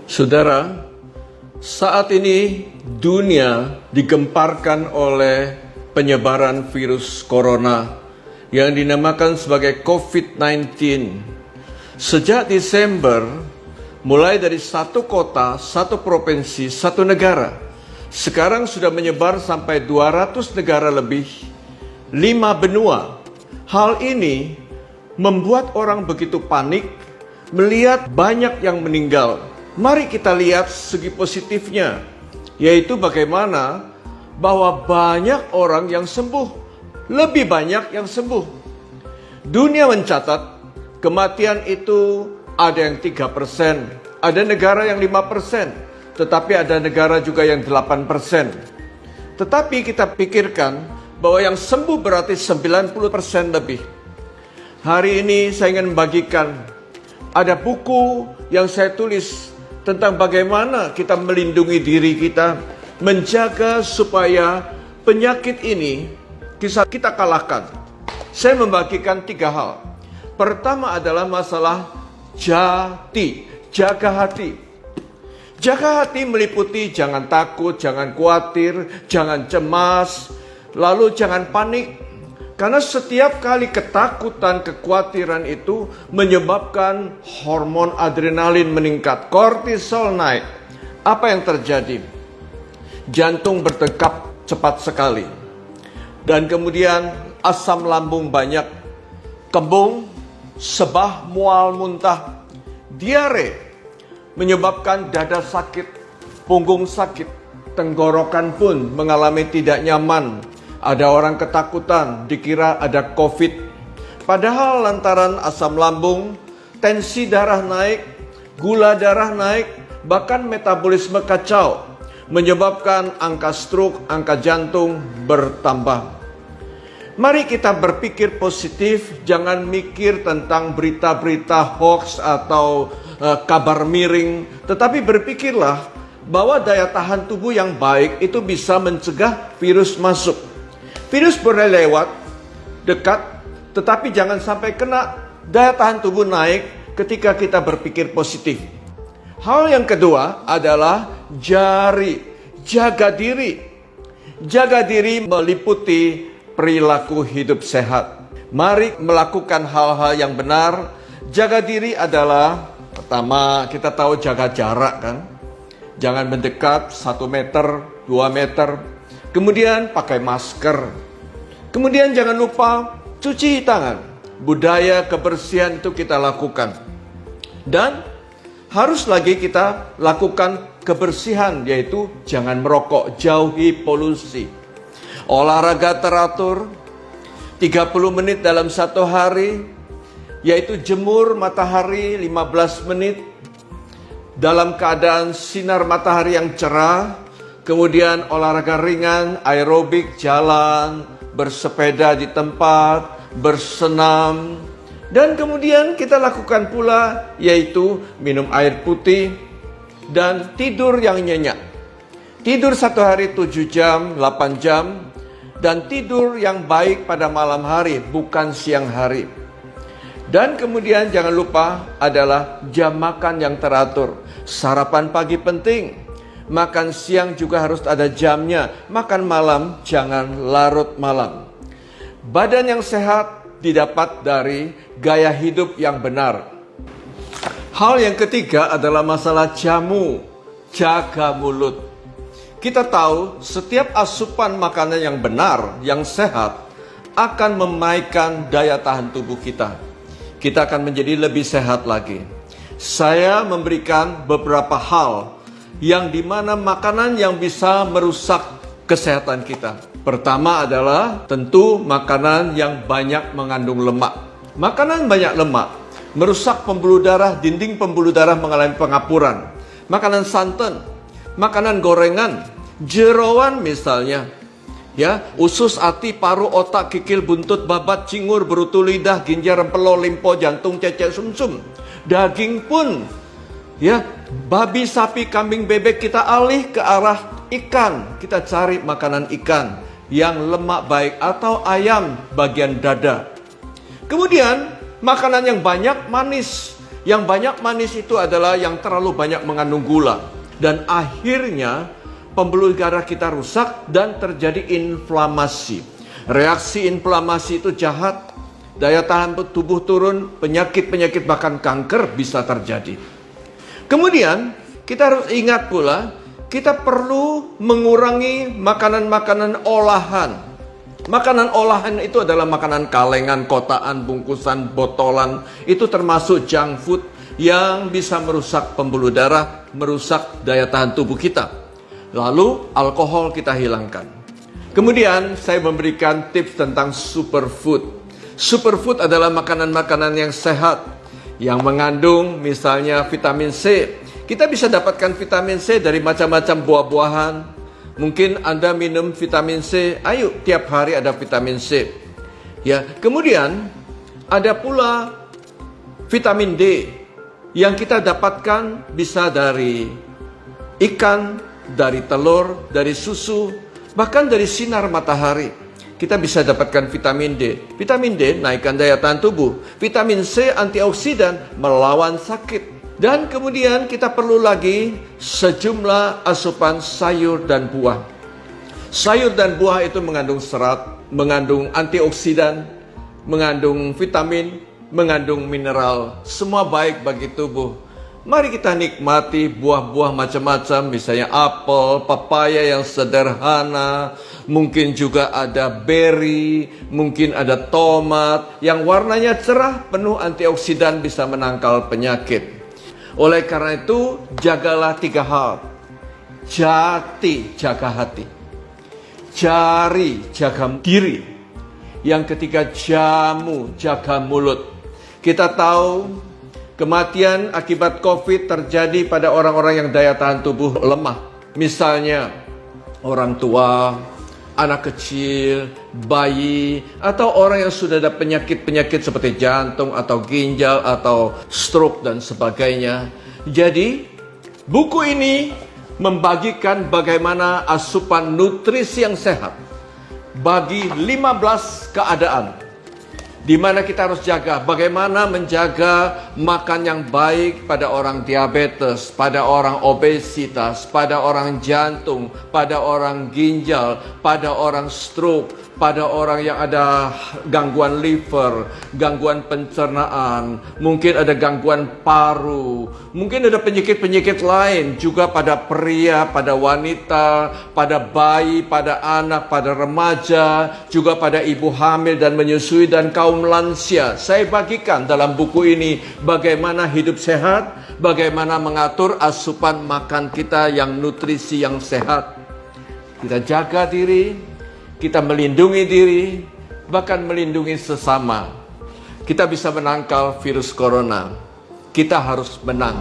Saudara, saat ini dunia digemparkan oleh penyebaran virus corona yang dinamakan sebagai COVID-19. Sejak Desember, mulai dari satu kota, satu provinsi, satu negara, sekarang sudah menyebar sampai 200 negara lebih, 5 benua. Hal ini membuat orang begitu panik melihat banyak yang meninggal. Mari kita lihat segi positifnya, yaitu bagaimana bahwa banyak orang yang sembuh, lebih banyak yang sembuh. Dunia mencatat kematian itu ada yang 3%, ada negara yang 5%, tetapi ada negara juga yang 8%. Tetapi kita pikirkan bahwa yang sembuh berarti 90% lebih. Hari ini saya ingin membagikan, ada buku yang saya tulis tentang bagaimana kita melindungi diri kita, menjaga supaya penyakit ini bisa kita kalahkan. Saya membagikan 3 hal. Pertama adalah masalah jati, jaga hati. Jaga hati meliputi jangan takut, jangan khawatir, jangan cemas, lalu jangan panik. Karena setiap kali ketakutan, kekhawatiran itu menyebabkan hormon adrenalin meningkat, kortisol naik. Apa yang terjadi? Jantung berdetak cepat sekali. Dan kemudian asam lambung banyak, kembung, sebah, mual, muntah, diare, menyebabkan dada sakit, punggung sakit, tenggorokan pun mengalami tidak nyaman. Ada orang ketakutan, dikira ada COVID. Padahal lantaran asam lambung, tensi darah naik, gula darah naik, bahkan metabolisme kacau, menyebabkan angka stroke, angka jantung bertambah. Mari kita berpikir positif, jangan mikir tentang berita-berita hoax atau kabar miring, tetapi berpikirlah bahwa daya tahan tubuh yang baik itu bisa mencegah virus masuk. Virus boleh lewat, dekat, tetapi jangan sampai kena. Daya tahan tubuh naik ketika kita berpikir positif. Hal yang kedua adalah jaga diri. Jaga diri meliputi perilaku hidup sehat. Mari melakukan hal-hal yang benar. Jaga diri adalah, pertama kita tahu jaga jarak kan. Jangan mendekat 1 meter, 2 meter. Kemudian pakai masker. Kemudian jangan lupa cuci tangan. Budaya kebersihan itu kita lakukan. Dan harus lagi kita lakukan kebersihan, yaitu jangan merokok, jauhi polusi. Olahraga teratur 30 menit dalam 1 hari, yaitu jemur matahari 15 menit dalam keadaan sinar matahari yang cerah. Kemudian olahraga ringan, aerobik, jalan, bersepeda di tempat, bersenam. Dan kemudian kita lakukan pula yaitu minum air putih dan tidur yang nyenyak. Tidur 1 hari 7 jam, 8 jam. Dan tidur yang baik pada malam hari, bukan siang hari. Dan kemudian jangan lupa adalah jam makan yang teratur. Sarapan pagi penting. Makan siang juga harus ada jamnya. Makan malam jangan larut malam. Badan yang sehat didapat dari gaya hidup yang benar. Hal yang ketiga adalah masalah jamu. Jaga mulut. Kita tahu setiap asupan makanan yang benar, yang sehat, akan menaikkan daya tahan tubuh kita. Kita akan menjadi lebih sehat lagi. Saya memberikan beberapa hal yang dimana makanan yang bisa merusak kesehatan kita. Pertama adalah tentu makanan yang banyak mengandung lemak. Makanan banyak lemak merusak pembuluh darah, dinding pembuluh darah mengalami pengapuran. Makanan santan, makanan gorengan, jeroan misalnya, ya, usus, hati, paru, otak, kikil, buntut, babat, cingur, berutu lidah, ginjal, rempelo, limpo, jantung, cecek, sumsum. Daging pun, ya, babi, sapi, kambing, bebek, kita alih ke arah ikan. Kita cari makanan ikan yang lemak baik, atau ayam bagian dada. Kemudian makanan yang banyak manis, Yang banyak manis itu adalah yang terlalu banyak mengandung gula. Dan akhirnya pembuluh darah kita rusak dan terjadi inflamasi. Reaksi inflamasi itu jahat. Daya tahan tubuh turun, penyakit-penyakit bahkan kanker bisa terjadi. Kemudian kita harus ingat pula, kita perlu mengurangi makanan-makanan olahan. Makanan olahan itu adalah makanan kalengan, kotaan, bungkusan, botolan. Itu termasuk junk food yang bisa merusak pembuluh darah, merusak daya tahan tubuh kita. Lalu alkohol kita hilangkan. Kemudian saya memberikan tips tentang superfood. Superfood adalah makanan-makanan yang sehat, yang mengandung misalnya vitamin C. Kita bisa dapatkan vitamin C dari macam-macam buah-buahan. Mungkin Anda minum vitamin C, ayo tiap hari ada vitamin C. Ya, kemudian ada pula vitamin D yang kita dapatkan bisa dari ikan, dari telur, dari susu, bahkan dari sinar matahari. Kita bisa dapatkan vitamin D. Vitamin D naikkan daya tahan tubuh. Vitamin C antioksidan melawan sakit. Dan kemudian kita perlu lagi sejumlah asupan sayur dan buah. Sayur dan buah itu mengandung serat, mengandung antioksidan, mengandung vitamin, mengandung mineral. Semua baik bagi tubuh. Mari kita nikmati buah-buah macam-macam, misalnya apel, papaya yang sederhana, mungkin juga ada beri, mungkin ada tomat, yang warnanya cerah, penuh antioksidan, bisa menangkal penyakit. Oleh karena itu, jagalah 3 hal. Jati, jaga hati. Jari, jaga diri. Yang ketiga, jamu, jaga mulut. Kita tahu kematian akibat COVID terjadi pada orang-orang yang daya tahan tubuh lemah. Misalnya orang tua, anak kecil, bayi, atau orang yang sudah ada penyakit-penyakit seperti jantung atau ginjal atau stroke dan sebagainya. Jadi, buku ini membagikan bagaimana asupan nutrisi yang sehat bagi 15 keadaan di mana kita harus jaga, bagaimana menjaga makan yang baik pada orang diabetes, pada orang obesitas, pada orang jantung, pada orang ginjal, pada orang stroke, pada orang yang ada gangguan liver, gangguan pencernaan, mungkin ada gangguan paru, mungkin ada penyakit-penyakit lain juga pada pria, pada wanita, pada bayi, pada anak, pada remaja, juga pada ibu hamil dan menyusui dan kaum lansia. Saya bagikan dalam buku ini bagaimana hidup sehat, bagaimana mengatur asupan makan kita yang nutrisi yang sehat. Kita jaga diri, kita melindungi diri, bahkan melindungi sesama. Kita bisa menangkal virus corona. Kita harus menang.